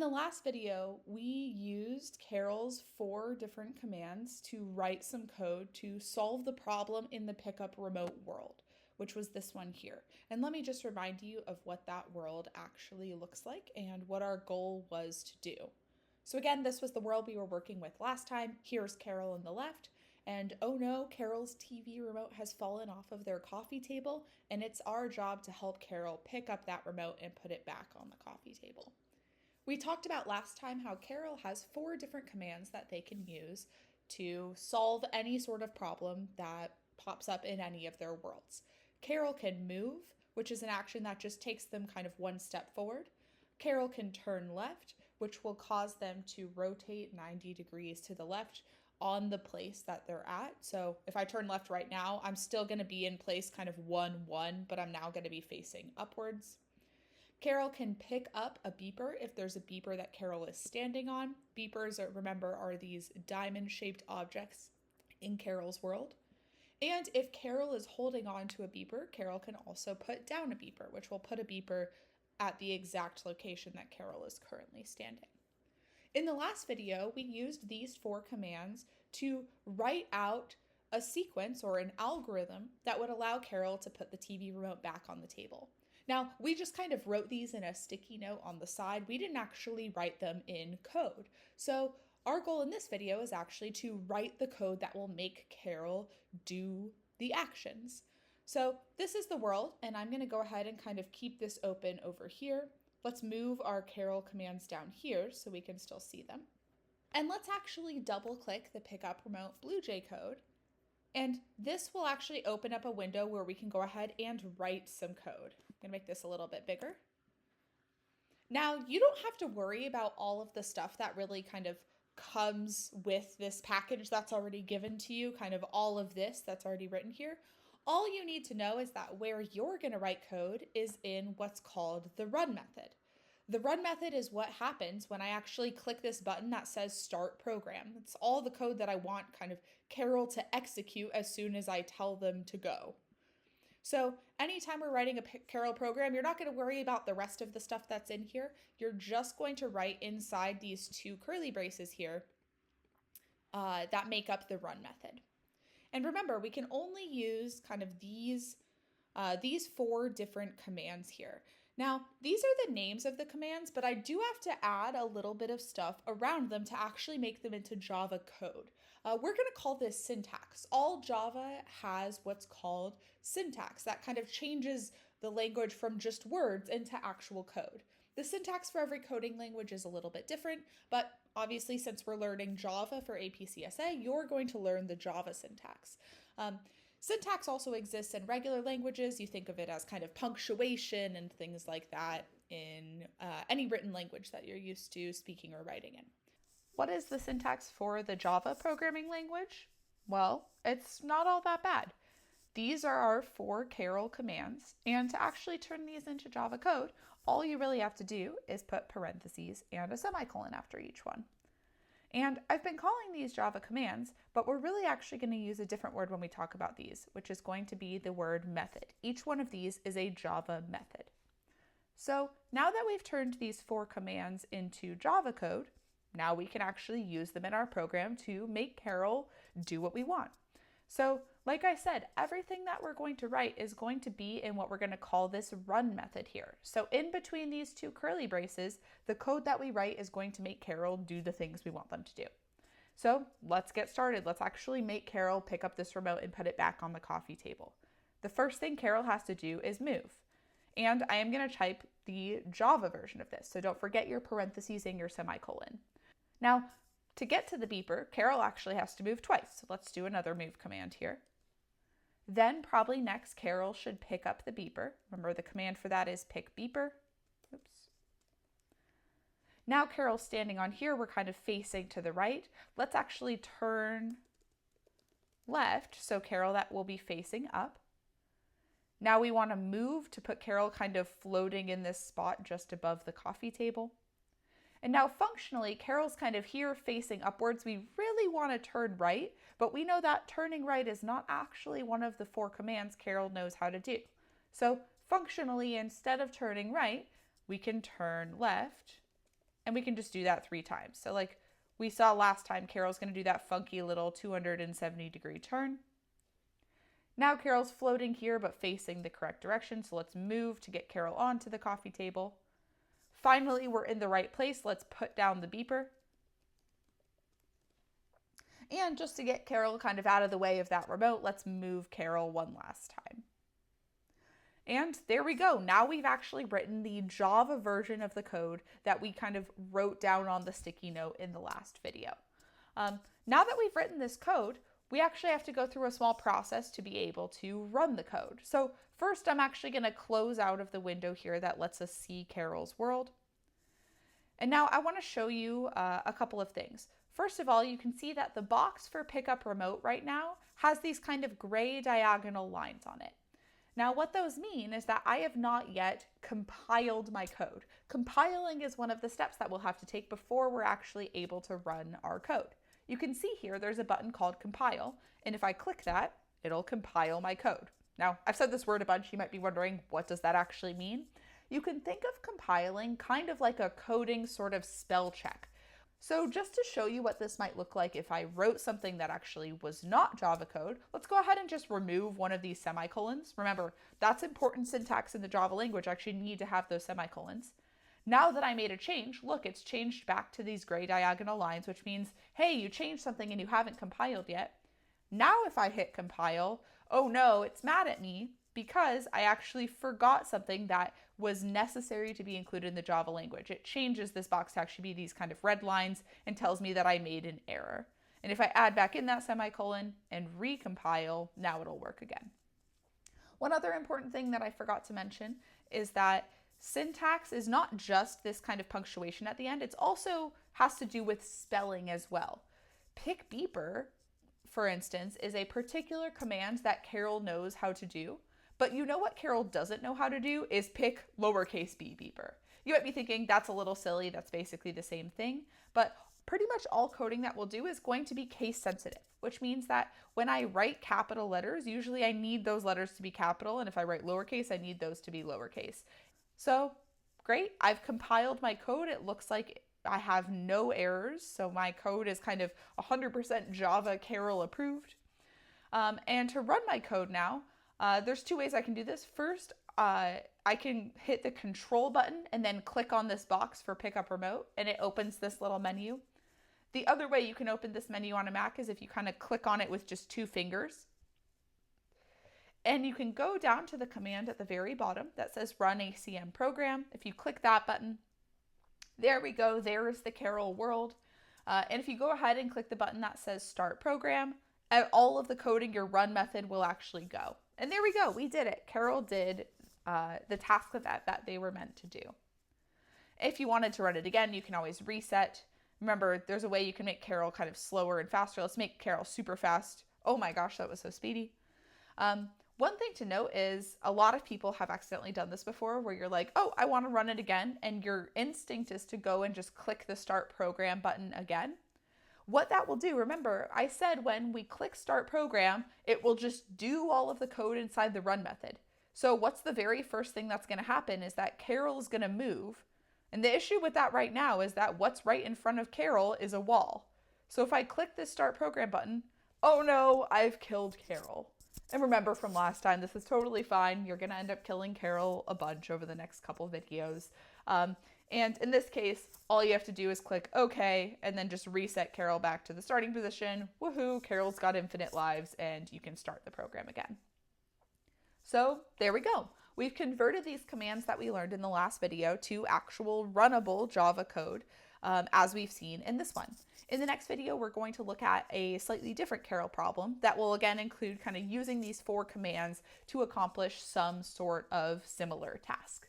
the last video, we used Karel's 4 different commands to write some code to solve the problem in the PickUpRemote world, which was this one here. And let me just remind you of what that world actually looks like and what our goal was to do. So again, this was the world we were working with last time. Here's Karel on the left. And oh no, Karel's TV remote has fallen off of their coffee table, and it's our job to help Karel pick up that remote and put it back on the coffee table. We talked about last time how Karel has 4 different commands that they can use to solve any sort of problem that pops up in any of their worlds. Karel can move, which is an action that just takes them kind of one step forward. Karel can turn left, which will cause them to rotate 90 degrees to the left on the place that they're at. So if I turn left right now, I'm still going to be in place kind of 1-1, but I'm now going to be facing upwards. Karel can pick up a beeper if there's a beeper that Karel is standing on. Beepers, remember, are these diamond-shaped objects in Karel's world. And if Karel is holding on to a beeper, Karel can also put down a beeper, which will put a beeper at the exact location that Karel is currently standing. In the last video, we used these 4 commands to write out a sequence or an algorithm that would allow Karel to put the TV remote back on the table. Now, we just kind of wrote these in a sticky note on the side. We didn't actually write them in code. So our goal in this video is actually to write the code that will make Karel do the actions. So this is the world, and I'm going to go ahead and kind of keep this open over here. Let's move our Karel commands down here so we can still see them. And let's actually double click the PickUpRemote BlueJ code. And this will actually open up a window where we can go ahead and write some code. I'm gonna make this a little bit bigger. Now, you don't have to worry about all of the stuff that really kind of comes with this package that's already given to you, kind of all of this that's already written here. All you need to know is that where you're going to write code is in what's called the run method. The run method is what happens when I actually click this button that says start program. It's all the code that I want kind of Karel to execute as soon as I tell them to go. So anytime we're writing a Karel program, you're not going to worry about the rest of the stuff that's in here. You're just going to write inside these 2 curly braces here that make up the run method. And remember, we can only use kind of these 4 different commands here. Now, these are the names of the commands, but I do have to add a little bit of stuff around them to actually make them into Java code. We're going to call this syntax. All Java has what's called syntax. That kind of changes the language from just words into actual code. The syntax for every coding language is a little bit different, but obviously since we're learning Java for APCSA, you're going to learn the Java syntax. Syntax also exists in regular languages. You think of it as kind of punctuation and things like that in any written language that you're used to speaking or writing in. What is the syntax for the Java programming language? Well, it's not all that bad. These are our 4 Karel commands, and to actually turn these into Java code, all you really have to do is put parentheses and a semicolon after each one. And I've been calling these Java commands, but we're really actually going to use a different word when we talk about these, which is going to be the word method. Each one of these is a Java method. So now that we've turned these 4 commands into Java code, now we can actually use them in our program to make Karel do what we want. So like I said, everything that we're going to write is going to be in what we're going to call this run method here. So in between these 2 curly braces, the code that we write is going to make Karel do the things we want them to do. So let's get started. Let's actually make Karel pick up this remote and put it back on the coffee table. The first thing Karel has to do is move. And I am going to type the Java version of this. So don't forget your parentheses and your semicolon. Now, to get to the beeper, Karel actually has to move twice. So let's do another move command here. Then probably next, Karel should pick up the beeper. Remember the command for that is pickBeeper. Oops. Now Karel's standing on here, we're kind of facing to the right. Let's actually turn left, so Karel that will be facing up. Now we want to move to put Karel kind of floating in this spot just above the coffee table. And now functionally, Karel's kind of here facing upwards. We really want to turn right, but we know that turning right is not actually one of the 4 commands Karel knows how to do. So functionally, instead of turning right, we can turn left And we can just do that 3 times. So like we saw last time, Karel's going to do that funky little 270-degree turn. Now Karel's floating here, but facing the correct direction. So let's move to get Karel onto the coffee table. Finally, we're in the right place. Let's put down the beeper. And just to get Karel kind of out of the way of that remote, let's move Karel one last time. And there we go. Now we've actually written the Java version of the code that we kind of wrote down on the sticky note in the last video. Now that we've written this code, we actually have to go through a small process to be able to run the code. So first, I'm actually going to close out of the window here that lets us see Karel's world. And now I want to show you a couple of things. First of all, you can see that the box for PickUpRemote right now has these kind of gray diagonal lines on it. Now, what those mean is that I have not yet compiled my code. Compiling is one of the steps that we'll have to take before we're actually able to run our code. You can see here there's a button called compile, and if I click that, it'll compile my code. Now, I've said this word a bunch. You might be wondering, what does that actually mean? You can think of compiling kind of like a coding sort of spell check. So just to show you what this might look like if I wrote something that actually was not Java code, let's go ahead and just remove one of these semicolons. Remember, that's important syntax in the Java language. I actually need to have those semicolons. Now that I made a change, look, it's changed back to these gray diagonal lines, which means, hey, you changed something and you haven't compiled yet. Now if I hit compile, oh no, it's mad at me because I actually forgot something that was necessary to be included in the Java language. It changes this box to actually be these kind of red lines and tells me that I made an error. And if I add back in that semicolon and recompile, now it'll work again. One other important thing that I forgot to mention is that syntax is not just this kind of punctuation at the end, it also has to do with spelling as well. pickBeeper, for instance, is a particular command that Karel knows how to do. But you know what Karel doesn't know how to do is pick lowercase b beeper. You might be thinking that's a little silly, that's basically the same thing, but pretty much all coding that we'll do is going to be case sensitive, which means that when I write capital letters, usually I need those letters to be capital, and if I write lowercase, I need those to be lowercase. So great, I've compiled my code. It looks like I have no errors, so my code is kind of 100% Java Karel approved. And to run my code now, there's 2 ways I can do this. First, I can hit the control button and then click on this box for PickUpRemote, and it opens this little menu. The other way you can open this menu on a Mac is if you kind of click on it with just 2 fingers. And you can go down to the command at the very bottom that says run ACM program. If you click that button, there we go. There's the Karel world. And if you go ahead and click the button that says start program, all of the code in your run method will actually go. And there we go. We did it. Karel did the task that they were meant to do. If you wanted to run it again, you can always reset. Remember, there's a way you can make Karel kind of slower and faster. Let's make Karel super fast. Oh my gosh, that was so speedy. One thing to note is a lot of people have accidentally done this before where you're like, oh, I want to run it again. And your instinct is to go and just click the start program button again. What that will do, remember, I said when we click start program, it will just do all of the code inside the run method. So what's the very first thing that's going to happen is that Karel is going to move. And the issue with that right now is that what's right in front of Karel is a wall. So if I click this start program button, oh no, I've killed Karel. And remember from last time, this is totally fine. You're going to end up killing Karel a bunch over the next couple of videos. And in this case, all you have to do is click OK, and then just reset Karel back to the starting position. Woohoo, Karel's got infinite lives, and you can start the program again. So there we go. We've converted these commands that we learned in the last video to actual runnable Java code, as we've seen in this one. In the next video, we're going to look at a slightly different Karel problem that will again include kind of using these 4 commands to accomplish some sort of similar task.